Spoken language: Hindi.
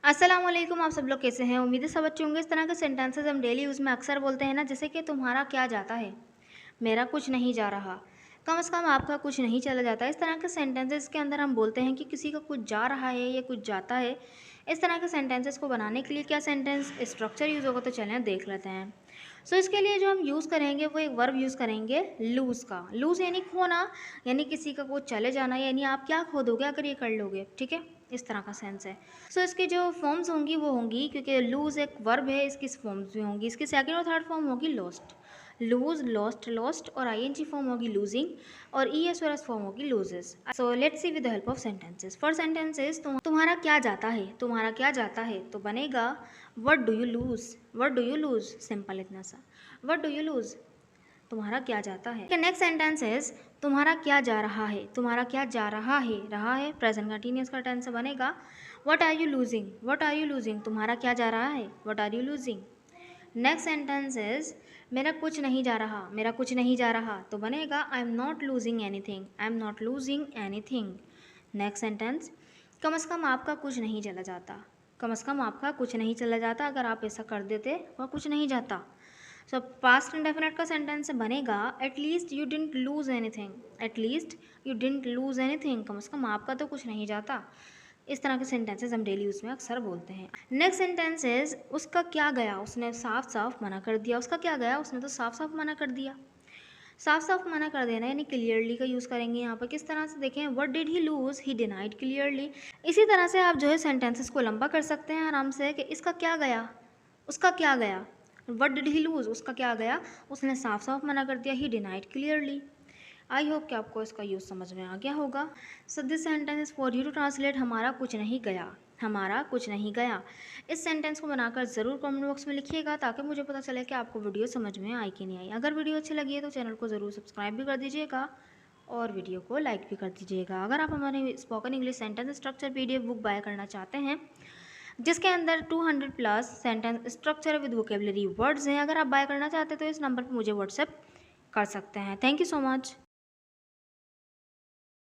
अस्सलाम वालेकुम। आप सब लोग कैसे हैं? उम्मीद है सब अच्छे होंगे। इस तरह के सेंटेंसेस हम डेली यूज़ में अक्सर बोलते हैं ना, जैसे कि तुम्हारा क्या जाता है, मेरा कुछ नहीं जा रहा, कम से कम आपका कुछ नहीं चला जाता। इस तरह के सेंटेंसेस के अंदर हम बोलते हैं कि किसी का कुछ जा रहा है या कुछ जाता है। इस तरह के सेंटेंसेस को बनाने के लिए क्या सेंटेंस स्ट्रक्चर यूज़ होगा, तो चलें देख लेते हैं। इसके लिए जो हम यूज़ करेंगे वो एक वर्ब यूज़ करेंगे लूज़ का। लूज़ यानी खोना, यानी किसी का कुछ चले जाना, यानी आप क्या खो दोगे अगर ये कर लोगे, ठीक है, इस तरह का सेंस है। इसकी जो फॉर्म्स होंगी वो होंगी, क्योंकि लूज़ एक वर्ब है, इसकी फॉर्म्स भी होंगी। इसकी सेकंड और थर्ड फॉर्म होगी लॉस्ट, लूज, लॉस्ट, लॉस्ट, और आईएनजी फॉर्म होगी लूजिंग, और ईएस और एस फॉर्म होगी loses. So let's see with the help of sentences. First sentences, तुम्हारा क्या जाता है, तुम्हारा क्या जाता है, तो बनेगा what do you lose, what do you lose, simple इतना सा, व्हाट डू यू लूज, तुम्हारा क्या जाता है। नेक्स्ट सेंटेंस इज तुम्हारा क्या जा रहा है, तुम्हारा क्या जा रहा है प्रेजेंट कंटिन्यूअस का टेंस बनेगा what are you losing, what are you losing, तुम्हारा क्या जा रहा है, what are you losing. Next sentence is मेरा कुछ नहीं जा रहा, मेरा कुछ नहीं जा रहा, तो बनेगा I am not losing anything, I am not losing anything. Next sentence, कम से कम आपका कुछ नहीं चला जाता, कम से कम आपका कुछ नहीं चला जाता, अगर आप ऐसा कर देते वह कुछ नहीं जाता। पास्ट इंडेफिनिट का सेंटेंस बनेगा at least you didn't lose anything, at least you didn't lose anything, कम से कम आपका तो कुछ नहीं जाता। इस तरह के सेंटेंसेस हम डेली यूज़ में अक्सर बोलते हैं। नेक्स्ट सेंटेंस इज उसका क्या गया, उसने साफ साफ मना कर दिया, उसका क्या गया, उसने तो साफ साफ मना कर दिया। साफ साफ मना कर देना यानी क्लियरली का यूज़ करेंगे यहाँ पर। किस तरह से देखें, what did he lose, he denied clearly. इसी तरह से आप जो है सेंटेंसेस को लंबा कर सकते हैं आराम से कि इसका क्या गया, उसका क्या गया, व्हाट डिड ही लूज, उसका क्या गया, उसने साफ साफ मना कर दिया, he denied clearly. I hope कि आपको इसका यूज़ समझ में आ गया होगा। So this sentence is for you to translate हमारा कुछ नहीं गया, हमारा कुछ नहीं गया। इस सेंटेंस को बनाकर ज़रूर कमेंट बॉक्स में लिखिएगा, ताकि मुझे पता चले कि आपको वीडियो समझ में आई कि नहीं आई। अगर वीडियो अच्छी लगी है तो चैनल को ज़रूर सब्सक्राइब भी कर दीजिएगा और वीडियो को लाइक भी कर दीजिएगा। अगर आप हमारे spoken English sentence structure PDF book by करना चाहते हैं, जिसके अंदर 200 plus sentence structure with vocabulary words हैं, अगर आप बाय करना चाहते हैं तो इस नंबर पर मुझे व्हाट्सएप कर सकते हैं। Thank you so much.